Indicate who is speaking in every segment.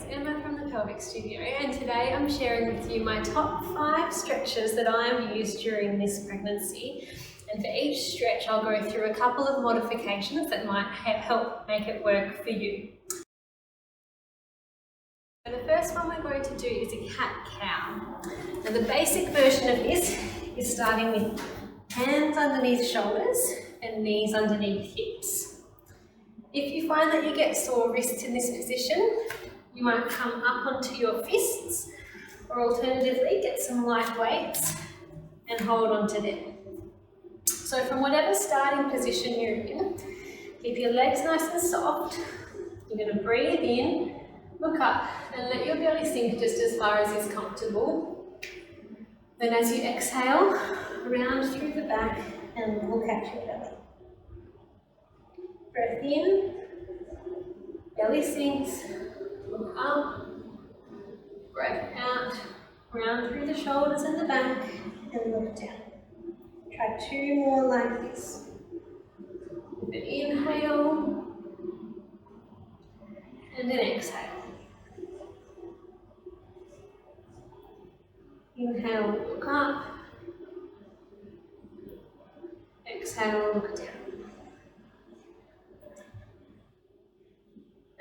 Speaker 1: it's Emma from the Pelvic Studio, and today I'm sharing with you my top 5 stretches that I have used during this pregnancy. And for each stretch I'll go through a couple of modifications that might help make it work for you. So the first one we're going to do is a cat-cow. Now the basic version of this is starting with hands underneath shoulders and knees underneath hips. If you find that you get sore wrists in this position, you might come up onto your fists, or alternatively get some light weights and hold onto them. So from whatever starting position you're in, keep your legs nice and soft. You're going to breathe in, look up and let your belly sink just as far as is comfortable. Then as you exhale, round through the back and look at your belly. Breath in, belly sinks, look up, breath out, round through the shoulders and the back and look down. Try 2 more like this. With an inhale and an exhale. Inhale, look up, exhale, look down.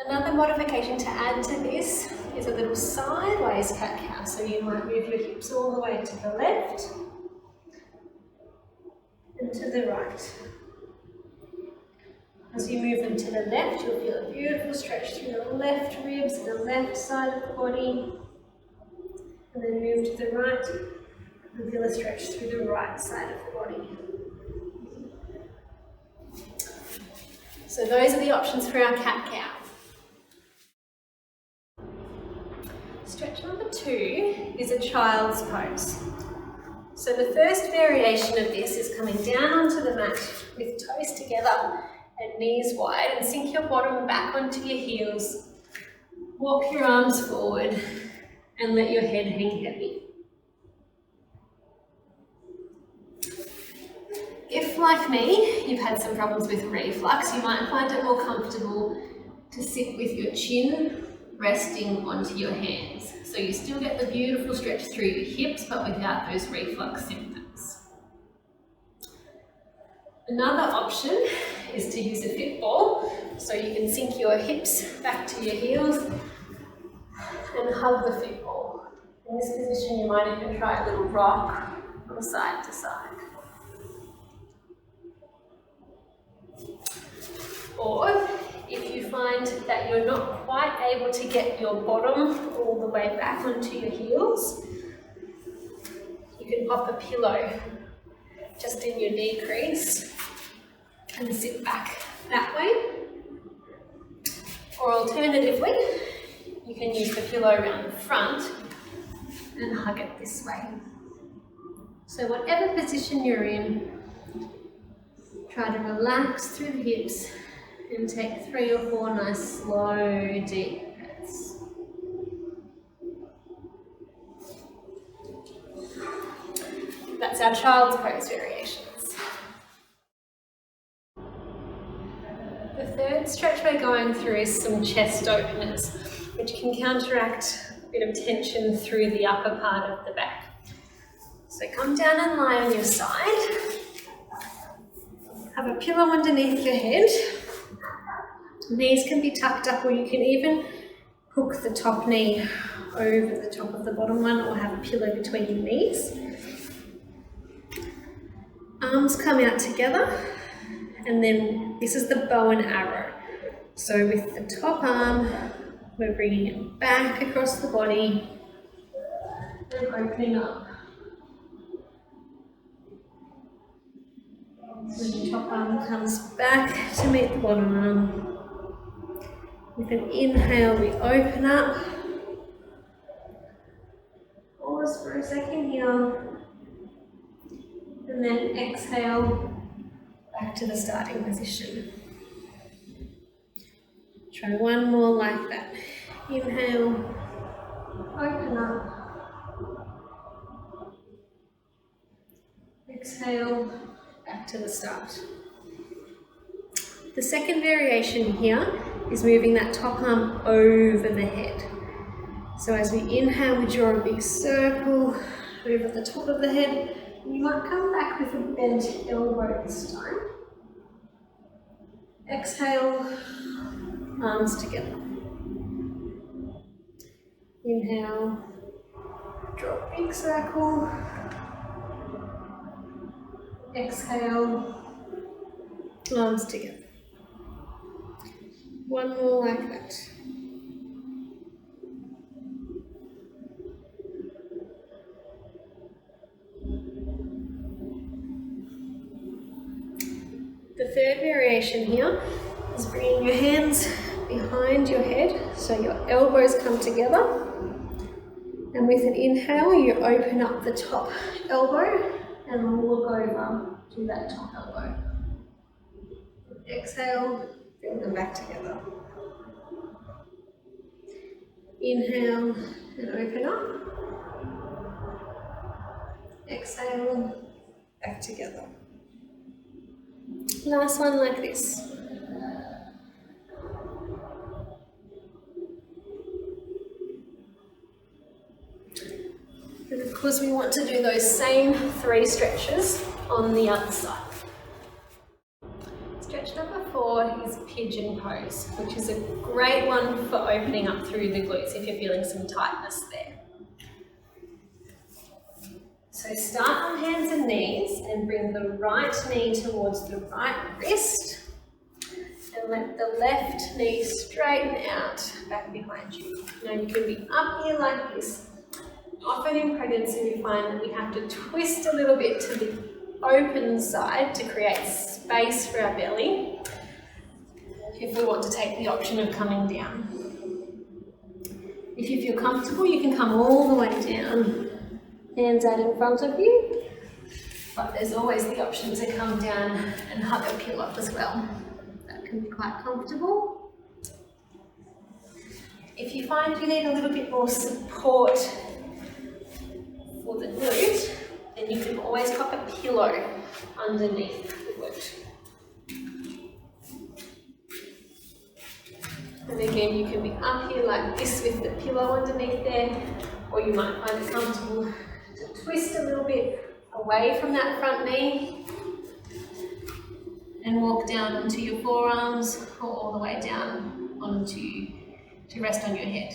Speaker 1: Another modification to add to this is a little sideways cat-cow. So you might move your hips all the way to the left and to the right. As you move them to the left, you'll feel a beautiful stretch through the left ribs and the left side of the body. And then move to the right and feel a stretch through the right side of the body. So those are the options for our cat-cow. Stretch number 2 is a child's pose. So the first variation of this is coming down onto the mat with toes together and knees wide, and sink your bottom back onto your heels. Walk your arms forward and let your head hang heavy. If, like me, you've had some problems with reflux, you might find it more comfortable to sit with your chin resting onto your hands. So you still get the beautiful stretch through your hips, but without those reflux symptoms. Another option is to use a fit ball. So you can sink your hips back to your heels and hug the fit ball. In this position, you might even try a little rock from side to side. Or if you find that you're not quite able to get your bottom all the way back onto your heels, you can pop a pillow just in your knee crease and sit back that way. Or alternatively, you can use the pillow around the front and hug it this way. So whatever position you're in, try to relax through the hips and take 3 or 4 nice, slow, deep breaths. That's our child's pose variations. The third stretch we're going through is some chest openers, which can counteract a bit of tension through the upper part of the back. So come down and lie on your side. Have a pillow underneath your head. Knees can be tucked up, or you can even hook the top knee over the top of the bottom one, or have a pillow between your knees. Arms come out together, and then this is the bow and arrow. So with the top arm, we're bringing it back across the body and opening up. So the top arm comes back to meet the bottom arm. With an inhale, we open up. Pause for a second here. And then exhale back to the starting position. Try one more like that. Inhale, open up. Exhale, back to the start. The second variation here is moving that top arm over the head. So as we inhale, we draw a big circle over the top of the head. You might come back with a bent elbow this time. Exhale, arms together. Inhale, draw a big circle. Exhale, arms together. One more like that. The third variation here is bringing your hands behind your head so your elbows come together. And with an inhale, you open up the top elbow and look over to that top elbow. Exhale, bring them back together. Inhale and open up. Exhale, back together. Last one like this. And of course we want to do those same 3 stretches on the other side. Stretch number 4 is pigeon pose, which is a great one for opening up through the glutes if you're feeling some tightness there. So start on hands and knees and bring the right knee towards the right wrist and let the left knee straighten out back behind you. Now you can be up here like this. Often in pregnancy we find that we have to twist a little bit to the open side to create space for our belly if we want to take the option of coming down. If you feel comfortable, you can come all the way down, hands out in front of you, but there's always the option to come down and hug a pillow as well. That can be quite comfortable. If you find you need a little bit more support for the glute, then you can always pop a pillow underneath the glute. And again, you can be up here like this with the pillow underneath there, or you might find it comfortable to twist a little bit away from that front knee and walk down onto your forearms or all the way down onto to rest on your head.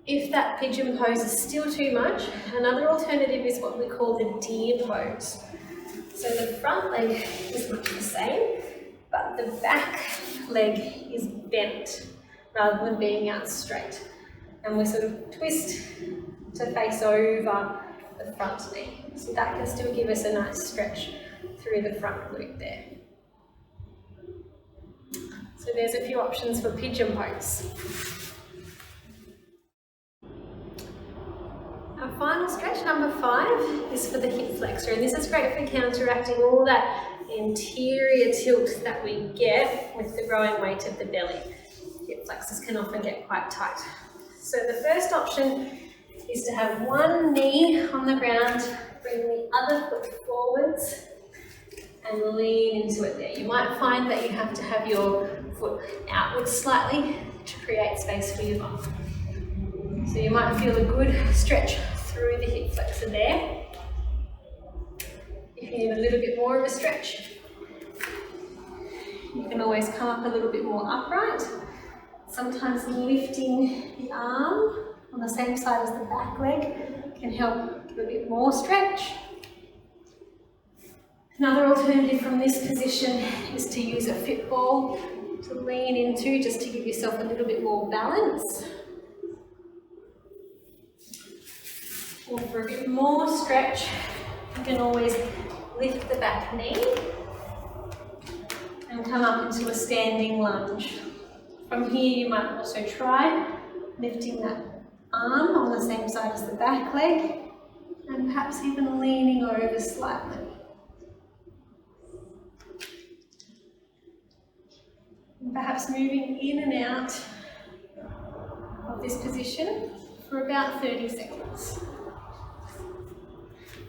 Speaker 1: If that pigeon pose is still too much, another alternative is what we call the deer pose. So the front leg is much the same, but the back leg is bent rather than being out straight. And we sort of twist to face over the front knee. So that can still give us a nice stretch through the front glute there. So there's a few options for pigeon pose. Our final stretch, number 5, is for the hip flexor, and this is great for counteracting all that anterior tilt that we get with the growing weight of the belly. Hip flexors can often get quite tight. So the first option is to have one knee on the ground, bring the other foot forwards and lean into it there. You might find that you have to have your foot outwards slightly to create space for your bum. So you might feel a good stretch through the hip flexor there. If you need a little bit more of a stretch, you can always come up a little bit more upright. Sometimes lifting the arm on the same side as the back leg can help give a bit more stretch. Another alternative from this position is to use a fit ball to lean into just to give yourself a little bit more balance. Or for a bit more stretch, you can always lift the back knee and come up into a standing lunge. From here you might also try lifting that arm on the same side as the back leg and perhaps even leaning over slightly. And perhaps moving in and out of this position for about 30 seconds.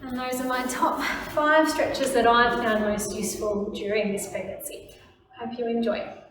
Speaker 1: And those are my top 5 stretches that I've found most useful during this pregnancy. Hope you enjoy.